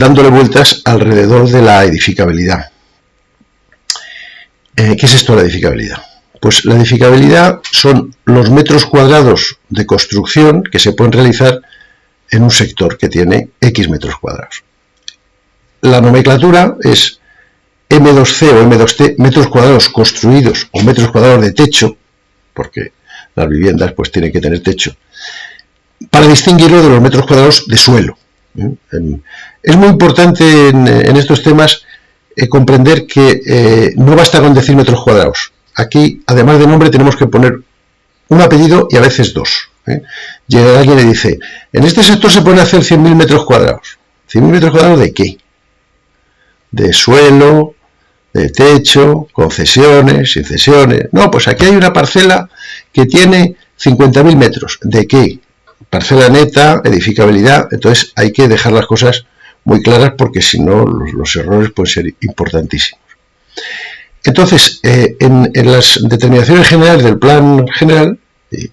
dándole vueltas alrededor de la edificabilidad. ¿Qué es esto de la edificabilidad? Pues la edificabilidad son los metros cuadrados de construcción que se pueden realizar en un sector que tiene X metros cuadrados. La nomenclatura es M2C o M2T, metros cuadrados construidos o metros cuadrados de techo, porque las viviendas pues tienen que tener techo, para distinguirlo de los metros cuadrados de suelo. Es muy importante en estos temas comprender que no basta con decir metros cuadrados. Aquí, además de nombre, tenemos que poner un apellido y a veces dos. Llega alguien y dice, en este sector se pueden hacer 100.000 metros cuadrados. ¿100.000 metros cuadrados de qué? De suelo, de techo, concesiones, sin cesiones. No, pues aquí hay una parcela que tiene 50.000 metros. ¿De qué? Parcela neta, edificabilidad. Entonces hay que dejar las cosas muy claras porque si no los errores pueden ser importantísimos. Entonces, en las determinaciones generales del plan general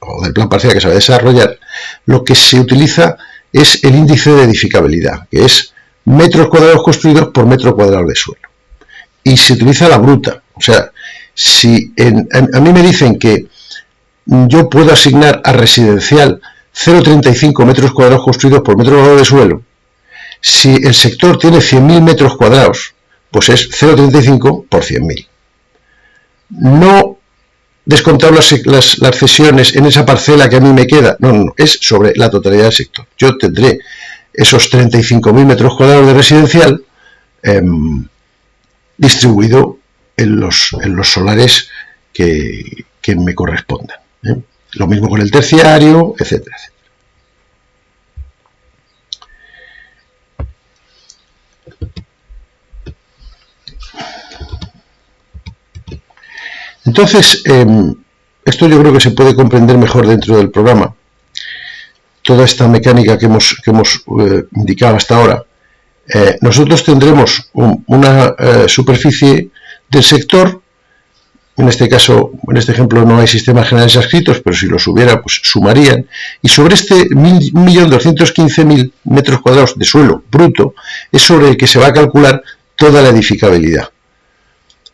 o del plan parcial que se va a desarrollar, lo que se utiliza es el índice de edificabilidad, que es metros cuadrados construidos por metro cuadrado de suelo. Y se utiliza la bruta. O sea, si a mí me dicen que yo puedo asignar a residencial 0,35 metros cuadrados construidos por metro cuadrado de suelo, si el sector tiene 100.000 metros cuadrados, pues es 0,35 por 100.000. No descontar las cesiones en esa parcela que a mí me queda, no, es sobre la totalidad del sector. Yo tendré esos 35.000 metros cuadrados de residencial distribuido en los solares que me correspondan. Lo mismo con el terciario, etcétera, etcétera. Entonces, esto yo creo que se puede comprender mejor dentro del programa. Toda esta mecánica que hemos indicado hasta ahora. Nosotros tendremos una superficie del sector. En este caso, en este ejemplo no hay sistemas generales adscritos, pero si los hubiera, pues sumarían. Y sobre este 1.215.000 metros cuadrados de suelo bruto, es sobre el que se va a calcular toda la edificabilidad.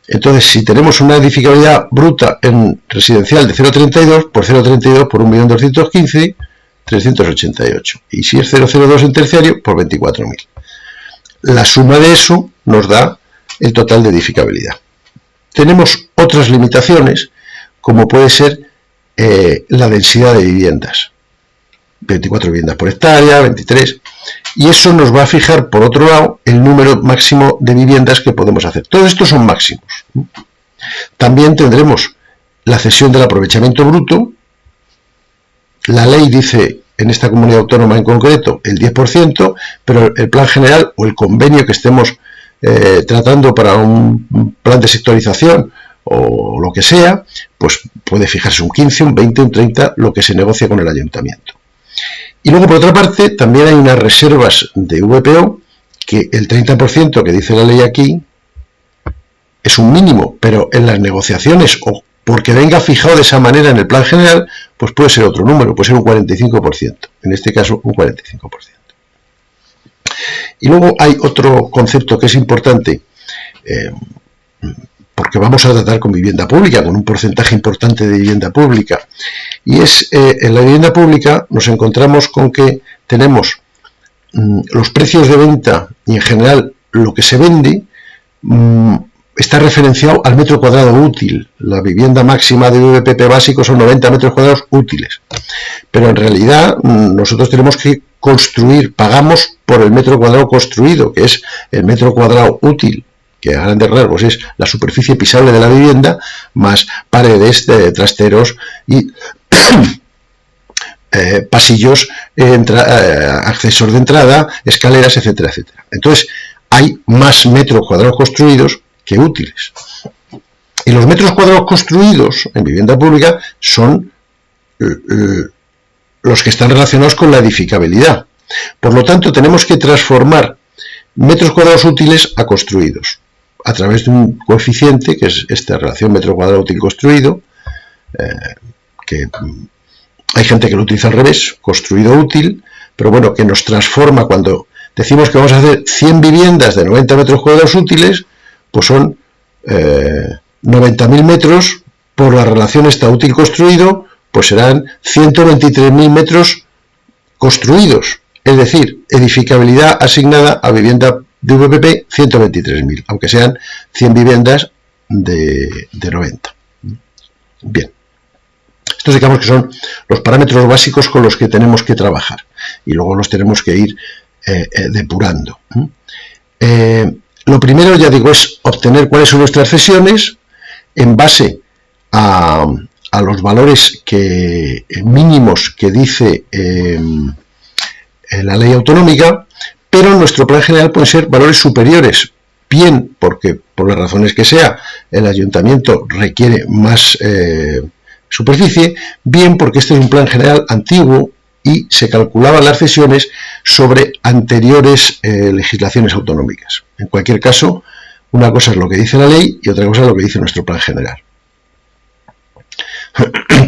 Entonces, si tenemos una edificabilidad bruta en residencial de 0,32, por 0,32 por 1.215.000, 388. Y si es 0,02 en terciario, por 24.000. La suma de eso nos da el total de edificabilidad. Tenemos otras limitaciones, como puede ser la densidad de viviendas. 24 viviendas por hectárea, 23, y eso nos va a fijar, por otro lado, el número máximo de viviendas que podemos hacer. Todo esto son máximos. También tendremos la cesión del aprovechamiento bruto. La ley dice, en esta comunidad autónoma en concreto, el 10%, pero el plan general o el convenio que estemos tratando para un plan de sectorización o lo que sea, pues puede fijarse un 15, un 20, un 30, lo que se negocie con el ayuntamiento. Y luego, por otra parte, también hay unas reservas de VPO, que el 30% que dice la ley aquí es un mínimo, pero en las negociaciones o porque venga fijado de esa manera en el plan general, pues puede ser otro número, puede ser un 45%, en este caso un 45%. Y luego hay otro concepto que es importante, porque vamos a tratar con vivienda pública, con un porcentaje importante de vivienda pública, y es en la vivienda pública nos encontramos con que tenemos los precios de venta y en general lo que se vende está referenciado al metro cuadrado útil. La vivienda máxima de VPP básico son 90 metros cuadrados útiles, pero en realidad nosotros tenemos que construir, pagamos por el metro cuadrado construido, que es el metro cuadrado útil, que a grandes rasgos es la superficie pisable de la vivienda, más paredes, trasteros y pasillos, accesos de entrada, escaleras, etcétera, etcétera. Entonces, hay más metros cuadrados construidos que útiles. Y los metros cuadrados construidos en vivienda pública son los que están relacionados con la edificabilidad. Por lo tanto, tenemos que transformar metros cuadrados útiles a construidos a través de un coeficiente, que es esta relación metro cuadrado útil construido, que hay gente que lo utiliza al revés, construido útil, pero bueno, que nos transforma cuando decimos que vamos a hacer 100 viviendas de 90 metros cuadrados útiles, pues son 90.000 metros por la relación está útil construido, pues serán 123.000 metros construidos, es decir, edificabilidad asignada a vivienda de VPP 123.000, aunque sean 100 viviendas de 90. Bien, estos digamos que son los parámetros básicos con los que tenemos que trabajar y luego los tenemos que ir depurando. Lo primero, ya digo, es obtener cuáles son nuestras cesiones en base a los valores mínimos que dice la ley autonómica, pero en nuestro plan general pueden ser valores superiores, bien porque por las razones que sea el ayuntamiento requiere más superficie, bien porque este es un plan general antiguo y se calculaban las cesiones sobre anteriores legislaciones autonómicas. En cualquier caso, una cosa es lo que dice la ley y otra cosa es lo que dice nuestro plan general.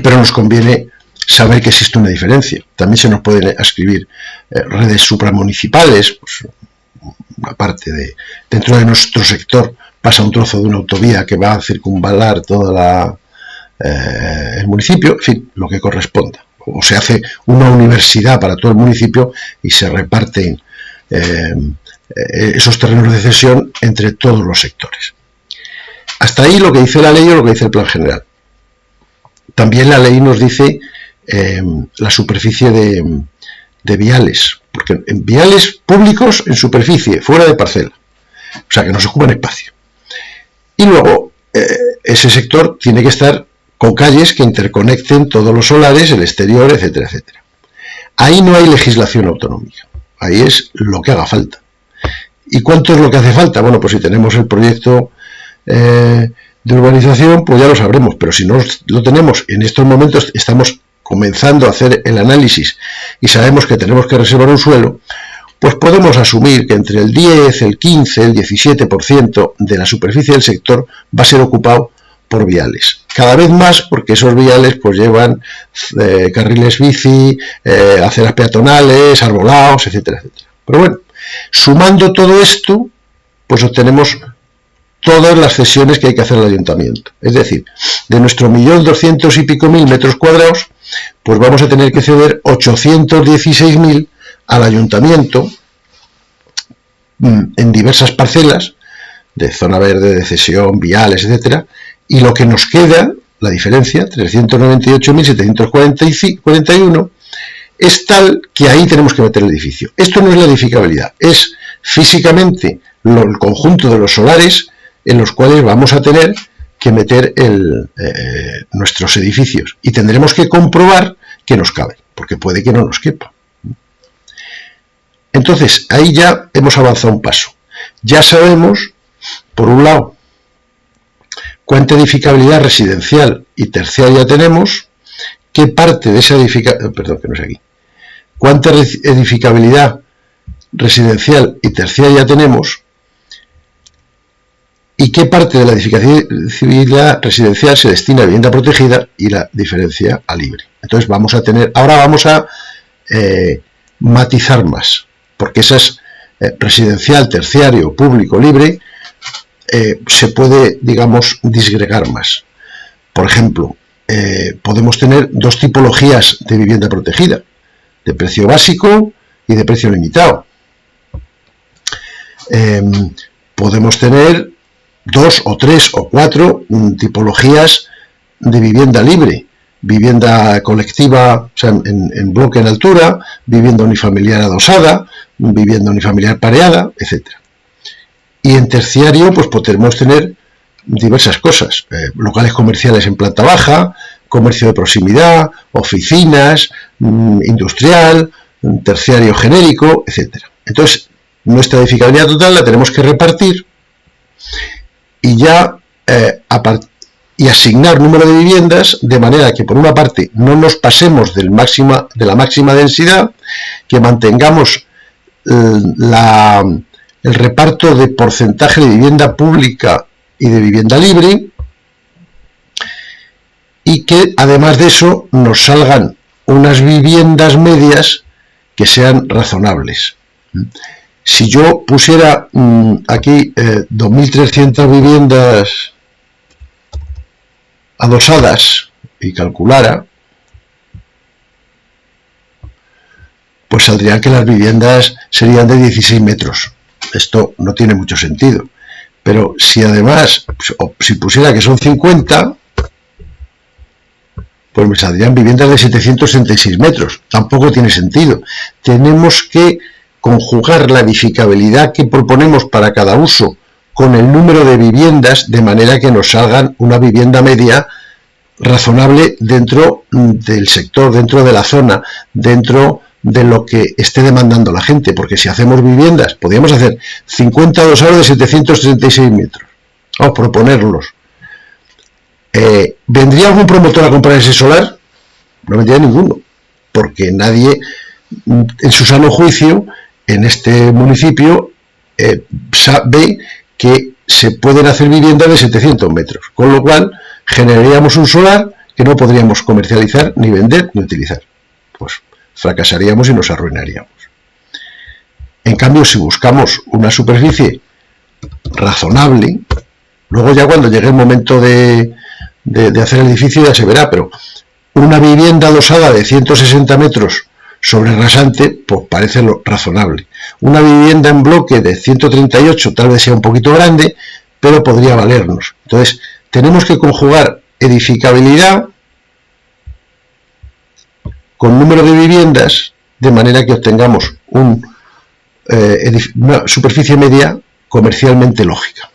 Pero nos conviene saber que existe una diferencia. También se nos pueden ascribir redes supramunicipales, pues, aparte dentro de nuestro sector pasa un trozo de una autovía que va a circunvalar toda el municipio, en fin, lo que corresponda. O se hace una universidad para todo el municipio y se reparten esos terrenos de cesión entre todos los sectores. Hasta ahí lo que dice la ley o lo que dice el plan general. También la ley nos dice la superficie de viales, porque en viales públicos en superficie, fuera de parcela, o sea que no se ocupan espacio. Y luego ese sector tiene que estar con calles que interconecten todos los solares, el exterior, etcétera, etcétera. Ahí no hay legislación autonómica, ahí es lo que haga falta. ¿Y cuánto es lo que hace falta? Bueno, pues si tenemos el proyecto de urbanización, pues ya lo sabremos, pero si no lo tenemos, en estos momentos estamos comenzando a hacer el análisis y sabemos que tenemos que reservar un suelo, pues podemos asumir que entre el 10, el 15, el 17% de la superficie del sector va a ser ocupado por viales. Cada vez más porque esos viales pues llevan carriles bici, aceras peatonales, arbolados, etcétera, etcétera. Pero bueno, sumando todo esto, pues obtenemos todas las cesiones que hay que hacer al ayuntamiento. Es decir, de nuestro 1.200.000 y pico metros cuadrados, pues vamos a tener que ceder 816.000 al ayuntamiento en diversas parcelas de zona verde, de cesión, viales, etcétera, y lo que nos queda, la diferencia, 398.741, es tal que ahí tenemos que meter el edificio. Esto no es la edificabilidad, es físicamente el conjunto de los solares en los cuales vamos a tener que meter nuestros edificios y tendremos que comprobar que nos cabe, porque puede que no nos quepa. Entonces, ahí ya hemos avanzado un paso. Ya sabemos, por un lado, cuánta edificabilidad residencial y terciaria tenemos, qué parte de esa cuánta edificabilidad residencial y terciaria tenemos y qué parte de la edificabilidad residencial se destina a vivienda protegida y la diferencia a libre. Entonces ahora vamos a matizar más, porque esas residencial, terciario, público, libre, se puede, digamos, disgregar más. Por ejemplo, podemos tener dos tipologías de vivienda protegida, de precio básico y de precio limitado. Podemos tener 2 o 3 o 4 tipologías de vivienda libre, vivienda colectiva, o sea, en bloque en altura, vivienda unifamiliar adosada, vivienda unifamiliar pareada, etcétera. Y en terciario, pues podemos tener diversas cosas, locales comerciales en planta baja, comercio de proximidad, oficinas, industrial, terciario genérico, etcétera. Entonces, nuestra edificabilidad total la tenemos que repartir y ya y asignar número de viviendas de manera que por una parte no nos pasemos de la máxima densidad, que mantengamos el reparto de porcentaje de vivienda pública y de vivienda libre, y que además de eso nos salgan unas viviendas medias que sean razonables. Si yo pusiera aquí 2.300 viviendas adosadas y calculara, pues saldría que las viviendas serían de 16 metros. Esto no tiene mucho sentido. Pero si además, si pusiera que son 50, pues me saldrían viviendas de 766 metros. Tampoco tiene sentido. Tenemos que conjugar la edificabilidad que proponemos para cada uso con el número de viviendas, de manera que nos salgan una vivienda media razonable dentro del sector, dentro de la zona, dentro de lo que esté demandando la gente, porque si hacemos viviendas, podríamos hacer 50 adosados de 736 metros, vamos a proponerlos. ¿Vendría algún promotor a comprar ese solar? No vendría ninguno, porque nadie, en su sano juicio, en este municipio, sabe que se pueden hacer viviendas de 700 metros, con lo cual generaríamos un solar que no podríamos comercializar, ni vender, ni utilizar. Pues fracasaríamos y nos arruinaríamos. En cambio, si buscamos una superficie razonable, luego ya cuando llegue el momento de hacer el edificio ya se verá, pero una vivienda adosada de 160 metros sobre rasante, pues parece lo razonable. Una vivienda en bloque de 138 tal vez sea un poquito grande, pero podría valernos. Entonces, tenemos que conjugar edificabilidad con número de viviendas, de manera que obtengamos una superficie media comercialmente lógica.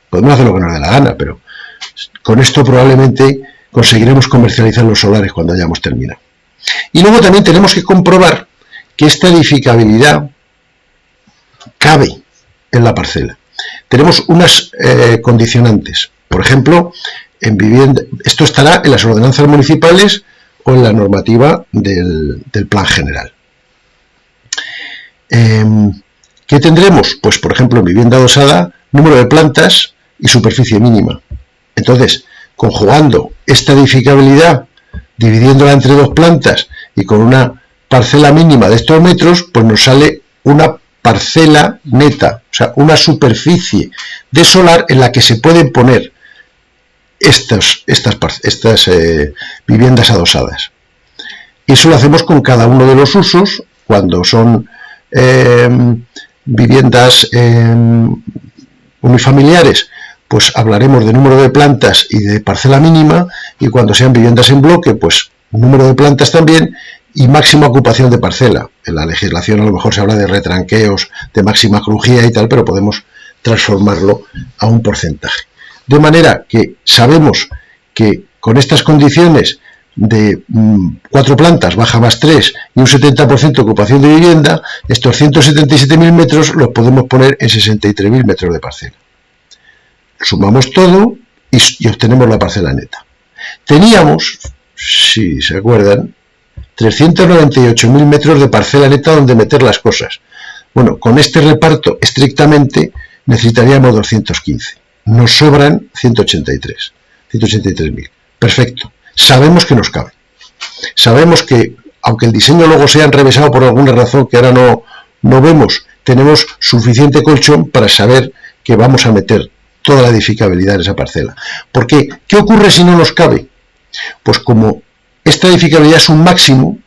Podemos hacer lo que nos dé la gana, pero con esto probablemente conseguiremos comercializar los solares cuando hayamos terminado. Y luego también tenemos que comprobar que esta edificabilidad cabe en la parcela. Tenemos unas condicionantes. Por ejemplo, en vivienda, esto estará en las ordenanzas municipales o en la normativa del plan general. ¿Qué tendremos? Pues, por ejemplo, en vivienda adosada, número de plantas y superficie mínima. Entonces, conjugando esta edificabilidad, dividiéndola entre dos plantas y con una parcela mínima de estos metros, pues nos sale una parcela neta, o sea, una superficie de solar en la que se pueden poner estas viviendas adosadas. Y eso lo hacemos con cada uno de los usos. Cuando son viviendas unifamiliares, pues hablaremos de número de plantas y de parcela mínima, y cuando sean viviendas en bloque, pues número de plantas también y máxima ocupación de parcela. En la legislación a lo mejor se habla de retranqueos, de máxima crujía y tal, pero podemos transformarlo a un porcentaje. De manera que sabemos que con estas condiciones de 4 plantas, baja más 3 y un 70% de ocupación de vivienda, estos 177.000 metros los podemos poner en 63.000 metros de parcela. Sumamos todo y obtenemos la parcela neta. Teníamos, si se acuerdan, 398.000 metros de parcela neta donde meter las cosas. Bueno, con este reparto estrictamente necesitaríamos 215. Nos sobran 183.000. Perfecto. Sabemos que nos cabe. Sabemos que, aunque el diseño luego sea enrevesado por alguna razón que ahora no vemos, tenemos suficiente colchón para saber que vamos a meter toda la edificabilidad en esa parcela. Porque, ¿qué ocurre si no nos cabe? Pues como esta edificabilidad es un máximo,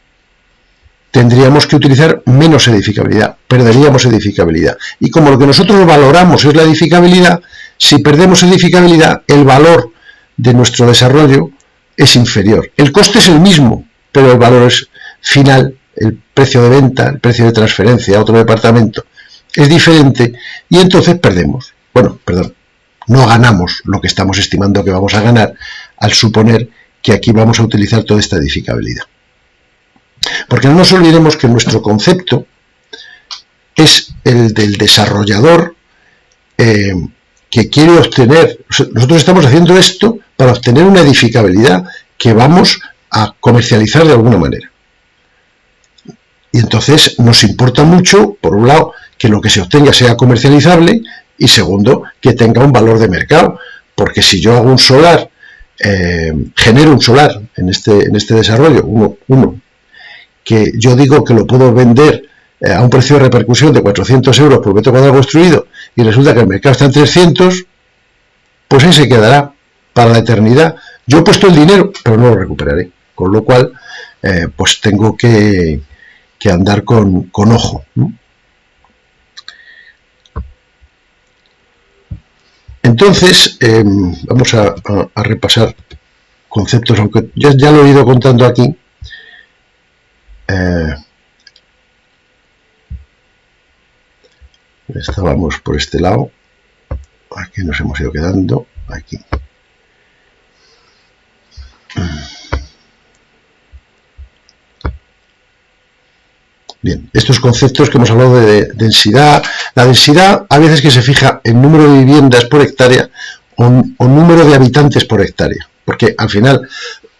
tendríamos que utilizar menos edificabilidad, perderíamos edificabilidad. Y como lo que nosotros valoramos es la edificabilidad, si perdemos edificabilidad, el valor de nuestro desarrollo es inferior. El coste es el mismo, pero el valor es final, el precio de venta, el precio de transferencia a otro departamento es diferente y entonces perdemos. Bueno, perdón, no ganamos lo que estamos estimando que vamos a ganar al suponer que aquí vamos a utilizar toda esta edificabilidad. Porque no nos olvidemos que nuestro concepto es el del desarrollador que quiere obtener. Nosotros estamos haciendo esto para obtener una edificabilidad que vamos a comercializar de alguna manera. Y entonces nos importa mucho, por un lado, que lo que se obtenga sea comercializable y segundo, que tenga un valor de mercado. Porque si yo hago un solar, genero un solar en este desarrollo, uno que yo digo que lo puedo vender a un precio de repercusión de 400 euros por metro cuadrado construido y resulta que el mercado está en 300, pues ahí se quedará para la eternidad. Yo he puesto el dinero, pero no lo recuperaré, con lo cual pues tengo que andar con ojo, ¿no? Entonces, vamos a repasar conceptos, aunque ya lo he ido contando aquí. Estábamos por este lado, aquí nos hemos ido quedando, aquí. Bien, estos conceptos que hemos hablado de densidad, la densidad a veces que se fija en número de viviendas por hectárea o número de habitantes por hectárea, porque al final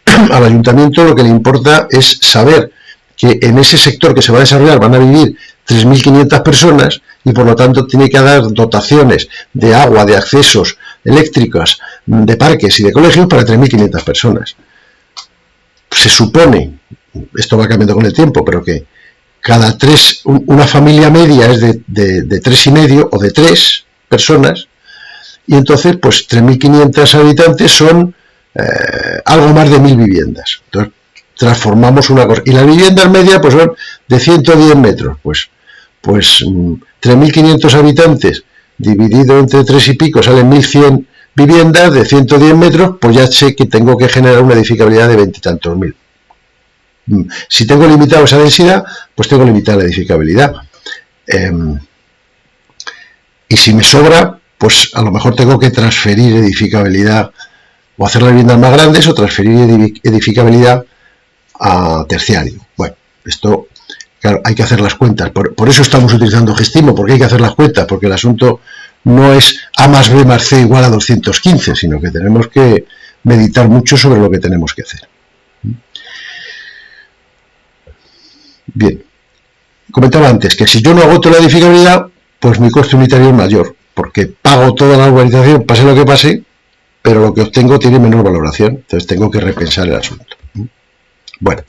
al ayuntamiento lo que le importa es saber que en ese sector que se va a desarrollar van a vivir 3.500 personas y por lo tanto tiene que dar dotaciones de agua, de accesos eléctricos, de parques y de colegios para 3.500 personas. Se supone, esto va cambiando con el tiempo, pero que cada una familia media es de 3,5 o de 3 personas, y entonces pues 3.500 habitantes son algo más de 1.000 viviendas. Entonces transformamos una cosa, y las viviendas medias pues son de 110 metros, pues 3.500 habitantes dividido entre 3 y pico salen 1.100 viviendas de 110 metros, pues ya sé que tengo que generar una edificabilidad de 20 y tantos mil. Si tengo limitado esa densidad, pues tengo limitada la edificabilidad. Y si me sobra, pues a lo mejor tengo que transferir edificabilidad o hacer las viviendas más grandes o transferir edificabilidad a terciario. Bueno, esto, claro, hay que hacer las cuentas. Por eso estamos utilizando Gestimo, porque hay que hacer las cuentas, porque el asunto no es A más B más C igual a 215, sino que tenemos que meditar mucho sobre lo que tenemos que hacer. Bien, comentaba antes que si yo no agoto la edificabilidad, pues mi coste unitario es mayor, porque pago toda la urbanización, pase lo que pase, pero lo que obtengo tiene menor valoración, entonces tengo que repensar el asunto. Bueno.